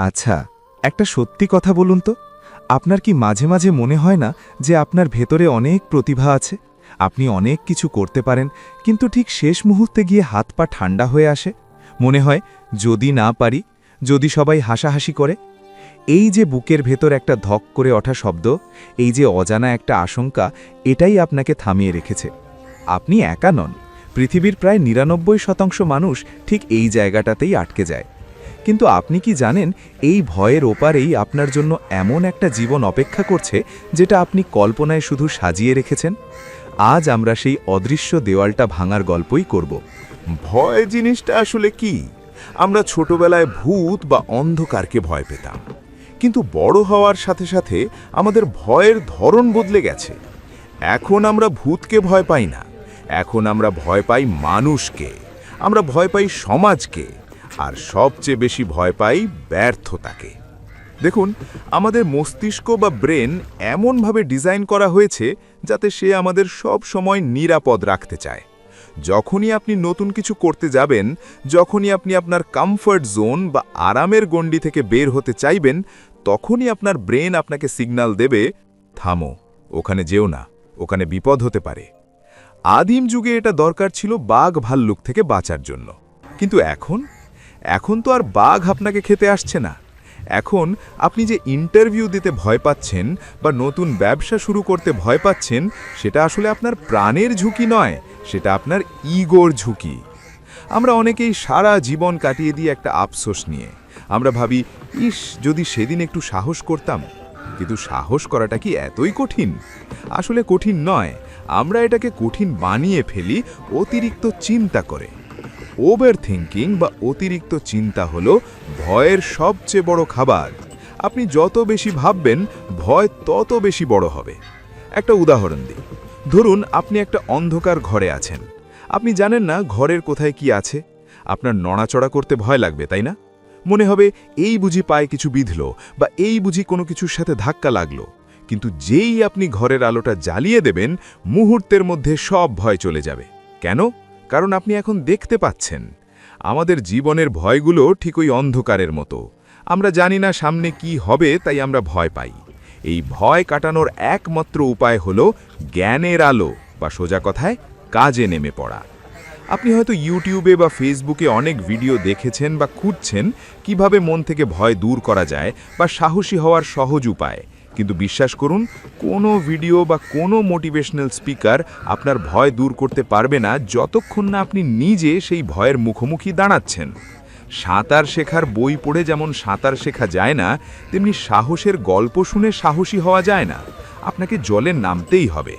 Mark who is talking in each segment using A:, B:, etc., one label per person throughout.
A: আচ্ছা, একটা সত্যি কথা বলুন তো, আপনার কি মাঝে মাঝে মনে হয় না যে আপনার ভেতরে অনেক প্রতিভা আছে? আপনি অনেক কিছু করতে পারেন, কিন্তু ঠিক শেষ মুহূর্তে গিয়ে হাত পা ঠান্ডা হয়ে আসে। মনে হয় যদি না পারি, যদি সবাই হাসাহাসি করে। এই যে বুকের ভেতর একটা ধক করে ওঠা শব্দ, এই যে অজানা একটা আশঙ্কা, এটাই আপনাকে থামিয়ে রেখেছে। আপনি একা নন, পৃথিবীর প্রায় ৯৯% মানুষ ঠিক এই জায়গাটাতেই আটকে যায়। কিন্তু আপনি কি জানেন, এই ভয়ের ওপারেই আপনার জন্য এমন একটা জীবন অপেক্ষা করছে যেটা আপনি কল্পনায় শুধু সাজিয়ে রেখেছেন? আজ আমরা সেই অদৃশ্য দেওয়ালটা ভাঙার গল্পই করব।
B: ভয় জিনিসটা আসলে কি? আমরা ছোটবেলায় ভূত বা অন্ধকারকে ভয় পেতাম, কিন্তু বড় হওয়ার সাথে সাথে আমাদের ভয়ের ধরন বদলে গেছে। এখন আমরা ভূতকে ভয় পাই না, এখন আমরা ভয় পাই মানুষকে, আমরা ভয় পাই সমাজকে, আর সবচেয়ে বেশি ভয় পাই ব্যর্থতাকে। দেখুন, আমাদের মস্তিষ্ক বা ব্রেন এমনভাবে ডিজাইন করা হয়েছে যাতে সে আমাদের সব সময় নিরাপদ রাখতে চায়। যখনই আপনি নতুন কিছু করতে যাবেন, যখনই আপনি আপনার কমফর্ট জোন বা আরামের গণ্ডি থেকে বের হতে চাইবেন, তখনই আপনার ব্রেন আপনাকে সিগন্যাল দেবে, থামো, ওখানে যেও না, ওখানে বিপদ হতে পারে। আদিম যুগে এটা দরকার ছিল বাঘ ভাল্লুক থেকে বাঁচার জন্য, কিন্তু এখন তো আর বাঘ আপনাকে খেতে আসছে না। এখন আপনি যে ইন্টারভিউ দিতে ভয় পাচ্ছেন বা নতুন ব্যবসা শুরু করতে ভয় পাচ্ছেন, সেটা আসলে আপনার প্রাণের ঝুঁকি নয়, সেটা আপনার ইগোর ঝুঁকি। আমরা অনেকেই সারা জীবন কাটিয়ে দিয়ে একটা আফসোস নিয়ে আমরা ভাবি, ইস, যদি সেদিন একটু সাহস করতাম। কিন্তু সাহস করাটা কি এতই কঠিন? আসলে কঠিন নয়, আমরা এটাকে কঠিন বানিয়ে ফেলি অতিরিক্ত চিন্তা করে। ওভার থিঙ্কিং বা অতিরিক্ত চিন্তা হলো ভয়ের সবচেয়ে বড় খাবার। আপনি যত বেশি ভাববেন, ভয় তত বেশি বড় হবে। একটা উদাহরণ দিই। ধরুন আপনি একটা অন্ধকার ঘরে আছেন, আপনি জানেন না ঘরের কোথায় কি আছে। আপনার নড়াচড়া করতে ভয় লাগবে, তাই না? মনে হবে এই বুঝি পায়ে কিছু বিঁধল, বা এই বুঝি কোনো কিছুর সাথে ধাক্কা লাগলো। কিন্তু যেই আপনি ঘরের আলোটা জ্বালিয়ে দেবেন, মুহূর্তের মধ্যে সব ভয় চলে যাবে। কেন? কারণ আপনি এখন দেখতে পাচ্ছেন। আমাদের জীবনের ভয়গুলো ঠিক ওই অন্ধকারের মতো। আমরা জানি না সামনে কি হবে, তাই আমরা ভয় পাই। এই ভয় কাটানোর একমাত্র উপায় হলো জ্ঞানের আলো, বা সোজা কথায় কাজে নেমে পড়া। আপনি হয়তো ইউটিউবে বা ফেসবুকে অনেক ভিডিও দেখেছেন বা খুঁজছেন কিভাবে মন থেকে ভয় দূর করা যায় বা সাহসী হওয়ার সহজ উপায়। কিন্তু বিশ্বাস করুন, কোনো ভিডিও বা কোনো মোটিভেশনাল স্পিকার আপনার ভয় দূর করতে পারবে না যতক্ষণ না আপনি নিজে সেই ভয়ের মুখোমুখি দাঁড়াচ্ছেন। সাঁতার শেখার বই পড়ে যেমন সাঁতার শেখা যায় না, তেমনি সাহসের গল্প শুনে সাহসী হওয়া যায় না। আপনাকে জলে নামতেই হবে।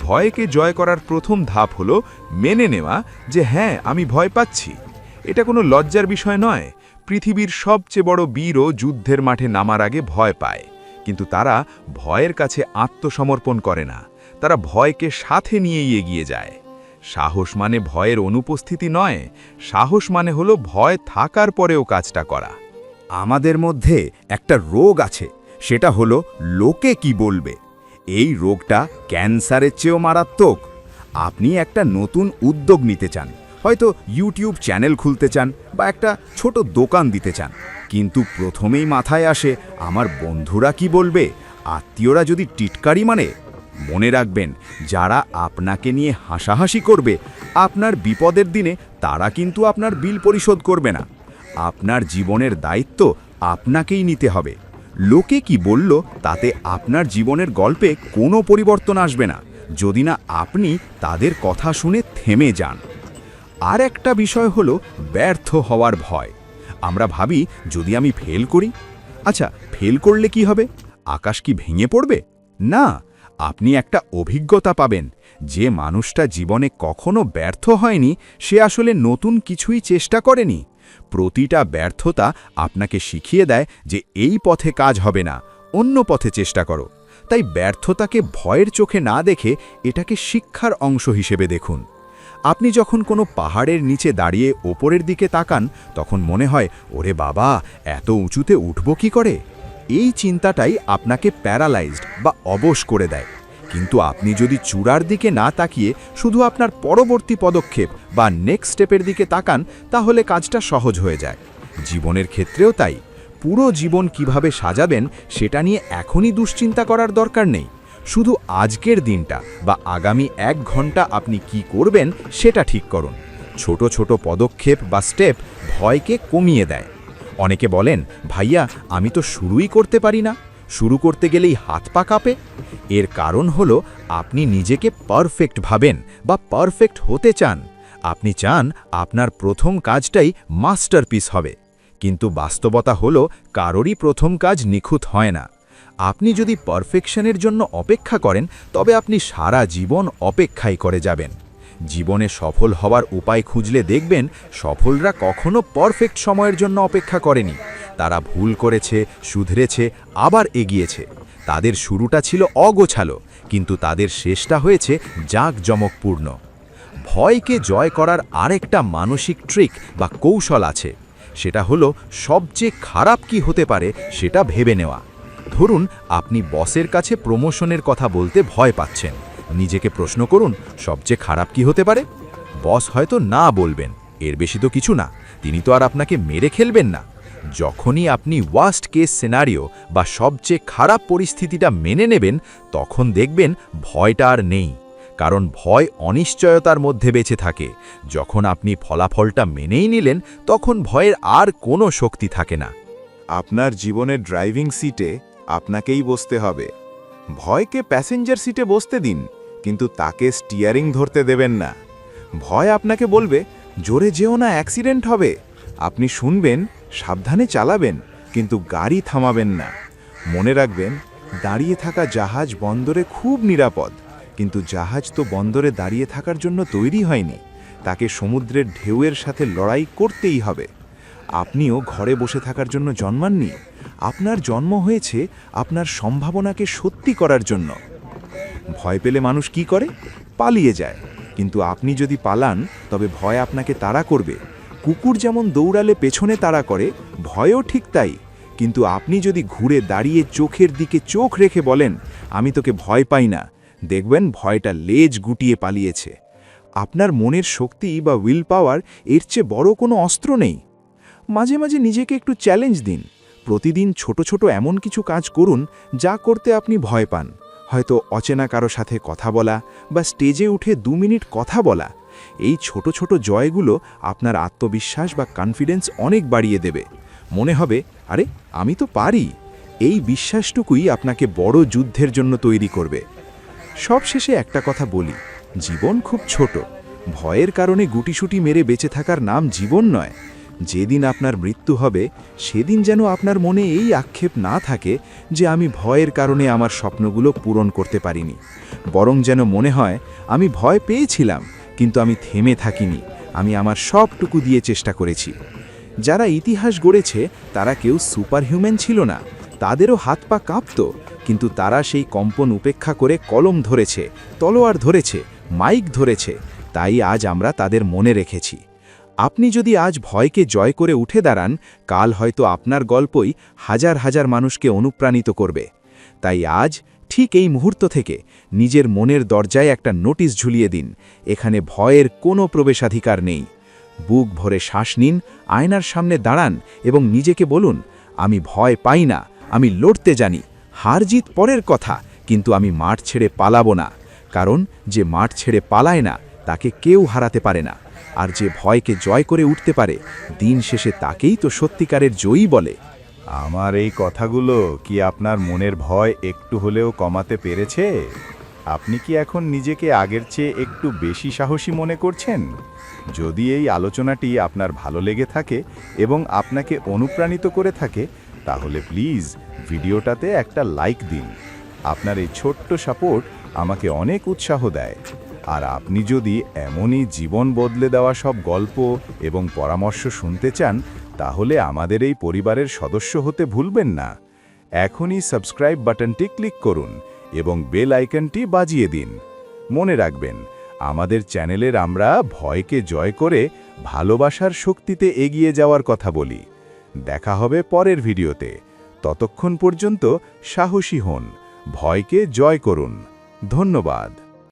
B: ভয়কে জয় করার প্রথম ধাপ হলো মেনে নেওয়া যে হ্যাঁ, আমি ভয় পাচ্ছি। এটা কোনো লজ্জার বিষয় নয়। পৃথিবীর সবচেয়ে বড় বীরও যুদ্ধের মাঠে নামার আগে ভয় পায়, কিন্তু তারা ভয়ের কাছে আত্মসমর্পণ করে না, তারা ভয়কে সাথে নিয়েই এগিয়ে যায়। সাহস মানে ভয়ের অনুপস্থিতি নয়, সাহস মানে হলো ভয় থাকার পরেও কাজটা করা।
C: আমাদের মধ্যে একটা রোগ আছে, সেটা হলো লোকে কি বলবে। এই রোগটা ক্যান্সারের চেয়েও মারাত্মক। আপনি একটা নতুন উদ্যোগ নিতে চান, হয়তো ইউটিউব চ্যানেল খুলতে চান বা একটা ছোট দোকান দিতে চান, কিন্তু প্রথমেই মাথায় আসে আমার বন্ধুরা কি বলবে, আত্মীয়রা যদি টিটকারি মানে। মনে রাখবেন, যারা আপনাকে নিয়ে হাসাহাসি করবে আপনার বিপদের দিনে, তারা কিন্তু আপনার বিল পরিশোধ করবে না। আপনার জীবনের দায়িত্ব আপনাকেই নিতে হবে। লোকে কি বলল তাতে আপনার জীবনের গল্পে কোনো পরিবর্তন আসবে না, যদি না আপনি তাদের কথা শুনে থেমে যান। আর একটা বিষয় হলো ব্যর্থ হওয়ার ভয়। আমরা ভাবি, যদি আমি ফেল করি, আচ্ছা ফেল করলে কি হবে? আকাশ কি ভেঙে পড়বে? না, আপনি একটা অভিজ্ঞতা পাবেন। যে মানুষটা জীবনে কখনো ব্যর্থ হয়নি, সে আসলে নতুন কিছুই চেষ্টা করেনি। প্রতিটা ব্যর্থতা আপনাকে শিখিয়ে দেয় যে এই পথে কাজ হবে না, অন্য পথে চেষ্টা করো। তাই ব্যর্থতাকে ভয়ের চোখে না দেখে এটাকে শিক্ষার অংশ হিসেবে দেখুন। আপনি যখন কোনো পাহাড়ের নিচে দাঁড়িয়ে ওপরের দিকে তাকান, তখন মনে হয়, ওরে বাবা, এত উঁচুতে উঠব কি করে? এই চিন্তাটাই আপনাকে প্যারালাইজড বা অবশ করে দেয়। কিন্তু আপনি যদি চূড়ার দিকে না তাকিয়ে শুধু আপনার পরবর্তী পদক্ষেপ বা নেক্সট স্টেপের দিকে তাকান, তাহলে কাজটা সহজ হয়ে যায়। জীবনের ক্ষেত্রেও তাই। পুরো জীবন কিভাবে সাজাবেন সেটা নিয়ে এখনই দুশ্চিন্তা করার দরকার নেই। শুধু আজকের দিনটা বা আগামী 1 ঘন্টা আপনি কি করবেন সেটা ঠিক করুন। ছোট ছোট পদক্ষেপ বা স্টেপ ভয়কে কমিয়ে দেয়। অনেকে বলেন, ভাইয়া আমি তো শুরুই করতে পারি না, শুরু করতে গেলেই হাত পা কাঁপে। এর কারণ হলো আপনি নিজেকে পারফেক্ট ভাবেন বা পারফেক্ট হতে চান। আপনি চান আপনার প্রথম কাজটাই মাস্টারপিস হবে, কিন্তু বাস্তবতা হলো কারোরই প্রথম কাজ নিখুঁত হয় না। আপনি যদি পারফেকশনের জন্য অপেক্ষা করেন তবে আপনি সারা জীবন অপেক্ষাই করে যাবেন। জীবনে সফল হওয়ার উপায় খুঁজলে দেখবেন সফলরা কখনো পারফেক্ট সময়ের জন্য অপেক্ষা করেনি। তারা ভুল করেছে, শুধরেছে, আবার এগিয়েছে। তাদের শুরুটা ছিল অগোছালো, কিন্তু তাদের শেষটা হয়েছে জাঁকজমকপূর্ণ। ভয়কে জয় করার আরেকটা মানসিক ট্রিক বা কৌশল আছে। সেটা হলো সবচেয়ে খারাপ কি হতে পারে সেটা ভেবে নেওয়া। ধরুন আপনি বসের কাছে প্রমোশনের কথা বলতে ভয় পাচ্ছেন। নিজেকে প্রশ্ন করুন, সবচেয়ে খারাপ কি হতে পারে? বস হয়তো না বলবেন, এর বেশি তো কিছু না, তিনি তো আর আপনাকে মেরে খেলবেন না। যখনই আপনি ওয়ার্স্ট কেস সিনারিও বা সবচেয়ে খারাপ পরিস্থিতিটা মেনে নেবেন, তখন দেখবেন ভয়টা আর নেই। কারণ ভয় অনিশ্চয়তার মধ্যে বেঁচে থাকে। যখন আপনি ফলাফলটা মেনেই নিলেন, তখন ভয়ের আর কোনো শক্তি থাকে না।
B: আপনার জীবনের ড্রাইভিং সিটে আপনাকেই বসতে হবে। ভয়কে প্যাসেঞ্জার সিটে বসতে দিন, কিন্তু তাকে স্টিয়ারিং ধরতে দেবেন না। ভয় আপনাকে বলবে, জোরে যেও না, অ্যাক্সিডেন্ট হবে। আপনি শুনবেন, সাবধানে চালাবেন, কিন্তু গাড়ি থামাবেন না। মনে রাখবেন, দাঁড়িয়ে থাকা জাহাজ বন্দরে খুব নিরাপদ, কিন্তু জাহাজ তো বন্দরে দাঁড়িয়ে থাকার জন্য তৈরি হয়নি। তাকে সমুদ্রের ঢেউয়ের সাথে লড়াই করতেই হবে। আপনিও ঘরে বসে থাকার জন্য জন্মাননি। আপনার জন্ম হয়েছে আপনার সম্ভাবনাকে সত্যি করার জন্য। ভয় পেলে মানুষ কি করে? পালিয়ে যায়। কিন্তু আপনি যদি পালান, তবে ভয় আপনাকে তাড়া করবে। কুকুর যেমন দৌড়ালে পেছনে তাড়া করে, ভয়ও ঠিক তাই। কিন্তু আপনি যদি ঘুরে দাঁড়িয়ে চোখের দিকে চোখ রেখে বলেন, আমি তোকে ভয় পাই না, দেখবেন ভয়টা লেজ গুটিয়ে পালিয়েছে। আপনার মনের শক্তি বা উইল পাওয়ার এর চেয়ে বড় কোনো অস্ত্র নেই। মাঝে মাঝে নিজেকে একটু চ্যালেঞ্জ দিন। প্রতিদিন ছোট ছোট এমন কিছু কাজ করুন যা করতে আপনি ভয় পান। হয়তো অচেনা কারো সাথে কথা বলা বা স্টেজে উঠে 2 মিনিট কথা বলা। এই ছোট ছোট জয়গুলো আপনার আত্মবিশ্বাস বা কনফিডেন্স অনেক বাড়িয়ে দেবে। মনে হবে, আরে আমি তো পারি। এই বিশ্বাসটুকুই আপনাকে বড় যুদ্ধের জন্য তৈরি করবে। সবশেষে একটা কথা বলি, জীবন খুব ছোট। ভয়ের কারণে গুটিসুটি মেরে বেঁচে থাকার নাম জীবন নয়। যেদিন আপনার মৃত্যু হবে, সেদিন যেন আপনার মনে এই আক্ষেপ না থাকে যে আমি ভয়ের কারণে আমার স্বপ্নগুলো পূরণ করতে পারিনি। বরং যেন মনে হয়, আমি ভয় পেয়েছিলাম, কিন্তু আমি থেমে থাকিনি। আমি আমার সবটুকু দিয়ে চেষ্টা করেছি। যারা ইতিহাস গড়েছে তারা কেউ সুপারহিউম্যান ছিল না। তাদেরও হাত পা কাঁপত, কিন্তু তারা সেই কম্পন উপেক্ষা করে কলম ধরেছে, তলোয়ার ধরেছে, মাইক ধরেছে। তাই আজ আমরা তাদের মনে রেখেছি। আপনি যদি আজ ভয়কে জয় করে উঠে দাঁড়ান, কাল হয়তো আপনার গল্পই হাজার হাজার মানুষকে অনুপ্রাণিত করবে। তাই আজ ঠিক এই মুহূর্ত থেকে নিজের মনের দরজায় একটা নোটিশ ঝুলিয়ে দিন, এখানে ভয়ের কোনো প্রবেশাধিকার নেই। বুক ভরে শ্বাস নিন, আয়নার সামনে দাঁড়ান এবং নিজেকে বলুন, আমি ভয় পাই না, আমি লড়তে জানি। হার জিত পরের কথা, কিন্তু আমি মাঠ ছেড়ে পালাবো না। কারণ যে মাঠ ছেড়ে পালায় না, তাকে কেউ হারাতে পারে না। আর যে ভয়কে জয় করে উঠতে পারে, দিন শেষে তাকেই তো সত্যিকারের জয়ী বলে।
D: আমার এই কথাগুলো কি আপনার মনের ভয় একটু হলেও কমাতে পেরেছে? আপনি কি এখন নিজেকে আগের চেয়ে একটু বেশি সাহসী মনে করছেন? যদি এই আলোচনাটি আপনার ভালো লেগে থাকে এবং আপনাকে অনুপ্রাণিত করে থাকে, তাহলে প্লিজ ভিডিওটাতে একটা লাইক দিন। আপনার এই ছোট্ট সাপোর্ট আমাকে অনেক উৎসাহ দেয়। আর আপনি যদি এমনই জীবন বদলে দেওয়া সব গল্প এবং পরামর্শ শুনতে চান, তাহলে আমাদের এই পরিবারের সদস্য হতে ভুলবেন না। এখনই সাবস্ক্রাইব বাটনটি ক্লিক করুন এবং বেল আইকনটি বাজিয়ে দিন। মনে রাখবেন, আমাদের চ্যানেলের আমরা ভয়কে জয় করে ভালোবাসার শক্তিতে এগিয়ে যাওয়ার কথা বলি। দেখা হবে পরের ভিডিওতে। ততক্ষণ পর্যন্ত সাহসী হন, ভয়কে জয় করুন। ধন্যবাদ।